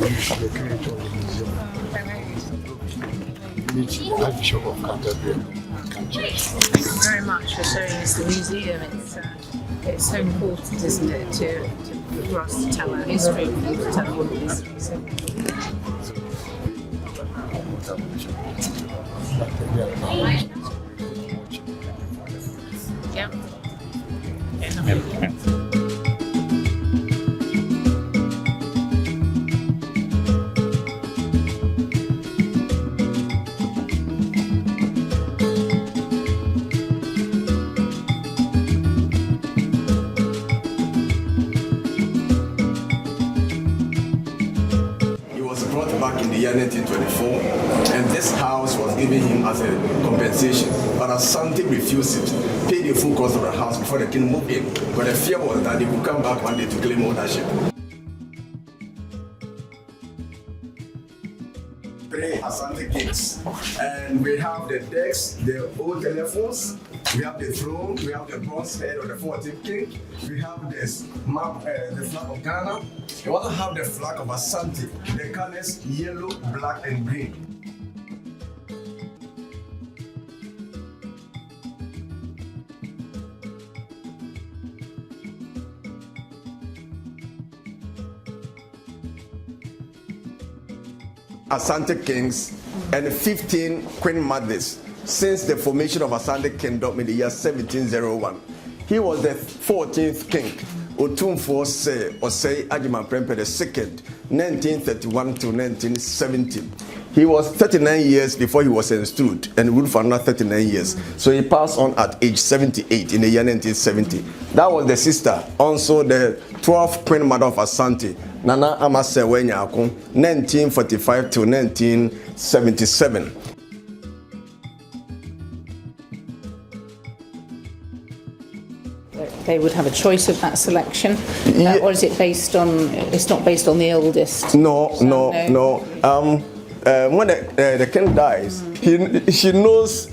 the curator of the museum. Meet Archbishop of Canterbury. Thank you very much for showing us the museum. It's so important, isn't it, for us to tell our history, to tell all the history. So. Yeah. Back in the year 1924, and this house was given him as a compensation, but Asante refused it, paid the full cost of the house before the king moved in, but the fear was that they would come back one day to claim ownership. Three Asante kings, and we have the decks, the old telephones, we have the throne, we have the bronze head of the 14th king, we have this map, the flag of Ghana, we also have the flag of Asante, the colors yellow, black, and green. Asante kings and 15 queen mothers since the formation of Asante Kingdom in the year 1701. He was the 14th king, Opemsuo Osei Agyemangprempeh II, 1931 to 1970. He was 39 years before he was installed and ruled for another 39 years. So he passed on at age 78 in the year 1970. That was the sister, also the 12th queen mother of Asante, Nana Yaa Asantewaa, 1945 to 1977. They would have a choice of that selection, or is it based on? It's not based on the oldest. No. When the king dies, she knows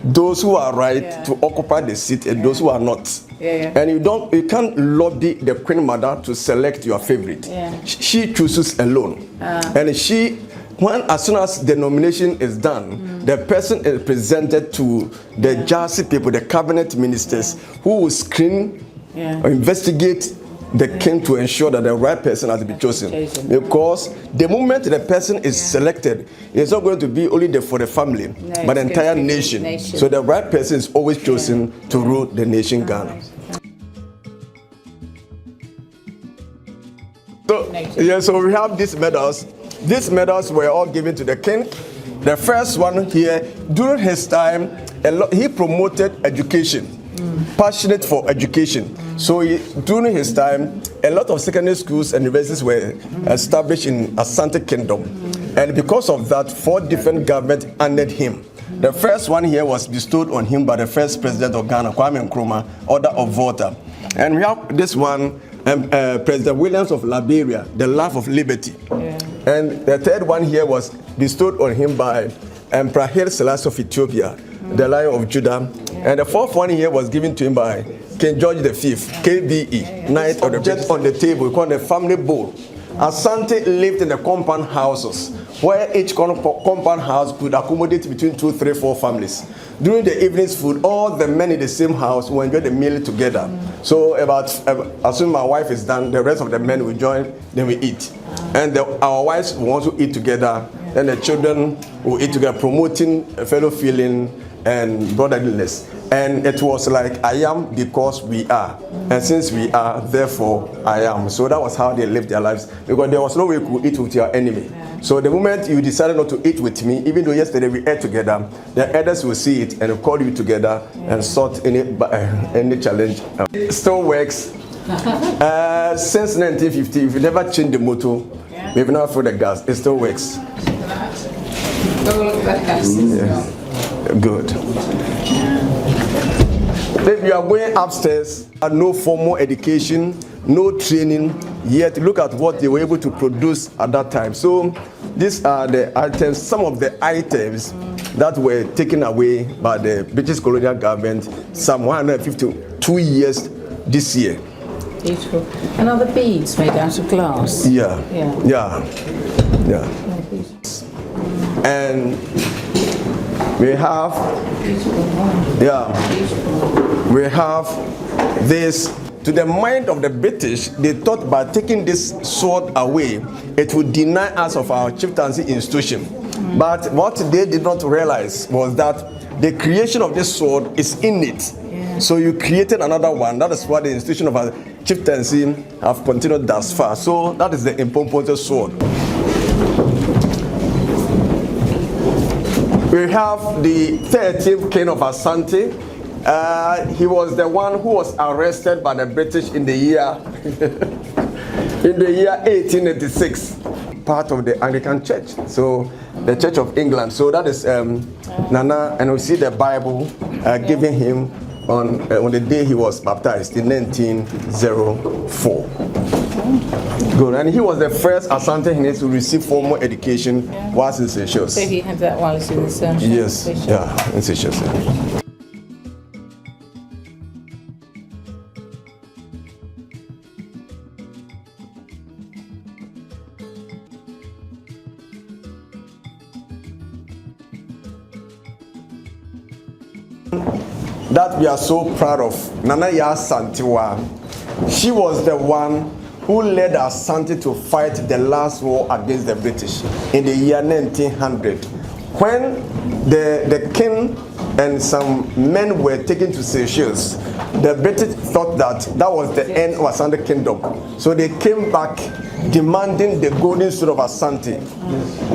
those who are right to occupy the seat and those who are not. And you can't lobby the queen mother to select your favorite. She chooses alone, and as soon as the nomination is done, the person is presented to the Jersey people, the cabinet ministers, who will screen or investigate the king to ensure that the right person has been chosen. Because the moment the person is selected, it's not going to be only for the family, but the entire nation. So the right person is always chosen to rule the nation Ghana. So we have these medals. These medals were all given to the king. The first one here, during his time, he promoted education, passionate for education. So during his time, a lot of secondary schools and universities were established in Asante Kingdom. And because of that, 4 different governments honored him. The first one here was bestowed on him by the first president of Ghana, Kwame Nkrumah, Order of Volta. And we have this one, President Williams of Liberia, the Life of Liberty. And the third one here was bestowed on him by Emperor Haile Selassie of Ethiopia, the Lion of Judah. And the fourth one here was given to him by King George V, KBE, Knight of the Just on the table, called the family bowl. Asante lived in the compound houses, where each compound house could accommodate between 2, 3, 4 families. During the evening's food, all the men in the same house will enjoy the meal together. So as soon as my wife is done, the rest of the men will join, then we eat. And our wives will also eat together, then the children will eat together, promoting a fellow feeling and brotherliness. And it was like, I am because we are. And since we are, therefore I am. So that was how they lived their lives. Because there was no way you could eat with your enemy. So the moment you decided not to eat with me, even though yesterday we ate together, the others will see it and will call you together and sort any challenge. It still works. Since 1950, if you never change the motto, we've never filled the gas. It still works. Good. If you are going upstairs and no formal education, no training, yet look at what they were able to produce at that time. So these are the items, some of the items that were taken away by the British colonial government some 152 years this year. Beautiful. And are the beads made out of glass? Yeah. Yeah. Yeah. Yeah. Yeah, beautiful. And we have, Beautiful. Wow. yeah, Beautiful. we have this. To the mind of the British, they thought by taking this sword away, it would deny us of our chieftaincy institution. But what they did not realize was that the creation of this sword is innate. Yeah. So you created another one. That is why the institution of our chieftaincy have continued thus far. So that is the Opemsuo sword. We have the 13th king of Asante. He was the one who was arrested by the British in the year 1886, part of the Anglican Church, so the Church of England. So that is Nana, and we see the Bible giving him on the day he was baptized in 1904. Good, and he was the first Asante to receive formal education whilst in Seychelles. So he had that while he was in the Seychelles? Yes, yeah, in Seychelles. Yeah. That we are so proud of, Nana Yaa Asantewaa. She was the one who led Asante to fight the last war against the British in the year 1900. When the king and some men were taken to Seychelles, the British thought that that was the end of Asante kingdom. So they came back demanding the golden stool of Asante.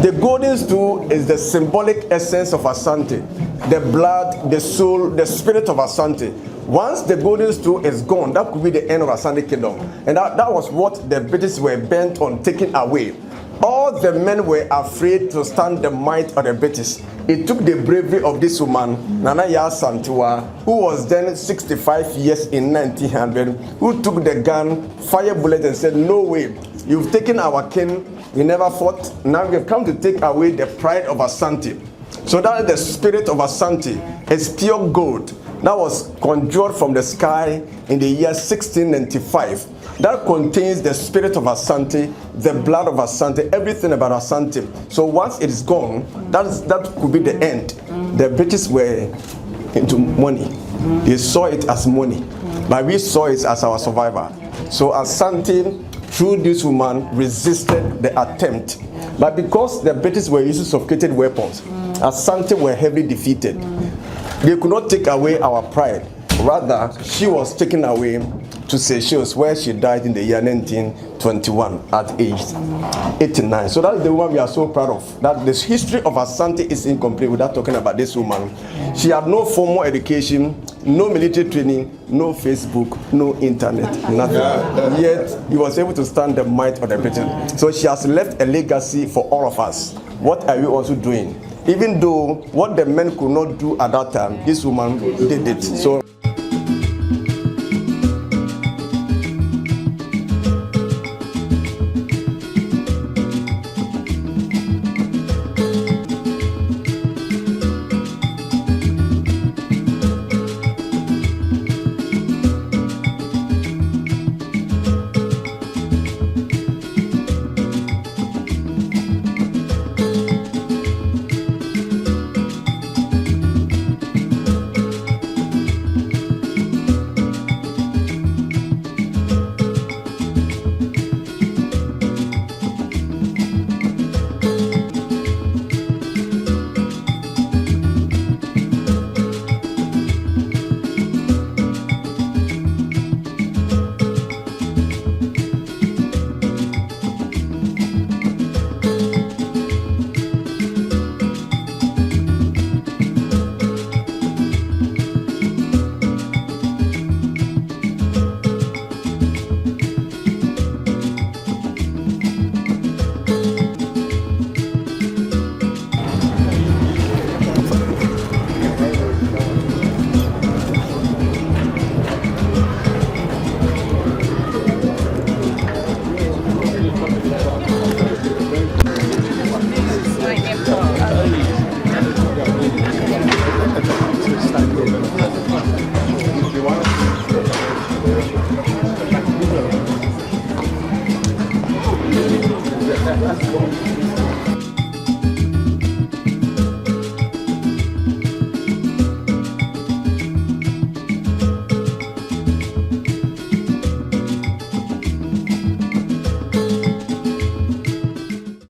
The golden stool is the symbolic essence of Asante, the blood, the soul, the spirit of Asante. Once the golden stool is gone, that could be the end of Asante kingdom. And that was what the British were bent on taking away. All the men were afraid to stand the might of the British. It took the bravery of this woman, Nana Yaa Asantewaa, who was then 65 years in 1900, who took the gun, fire bullet, and said, "No way, you've taken our king, we never fought, now we've come to take away the pride of Asante." So that is the spirit of Asante. It's pure gold that was conjured from the sky in the year 1695. That contains the spirit of Asante, the blood of Asante, everything about Asante. So once it is gone, that could be the end. The British were into money. They saw it as money, but we saw it as our survivor. So Asante, through this woman, resisted the attempt. But because the British were using sophisticated weapons, Asante were heavily defeated. They could not take away our pride. Rather, she was taken away to Seychelles, where she died in the year 1921 at age 89. So that is the one we are so proud of. That the history of Asante is incomplete without talking about this woman. She had no formal education, no military training, no Facebook, no internet, nothing. Yet he was able to stand the might of the British. So she has left a legacy for all of us. What are we also doing? Even though what the men could not do at that time, this woman did it. So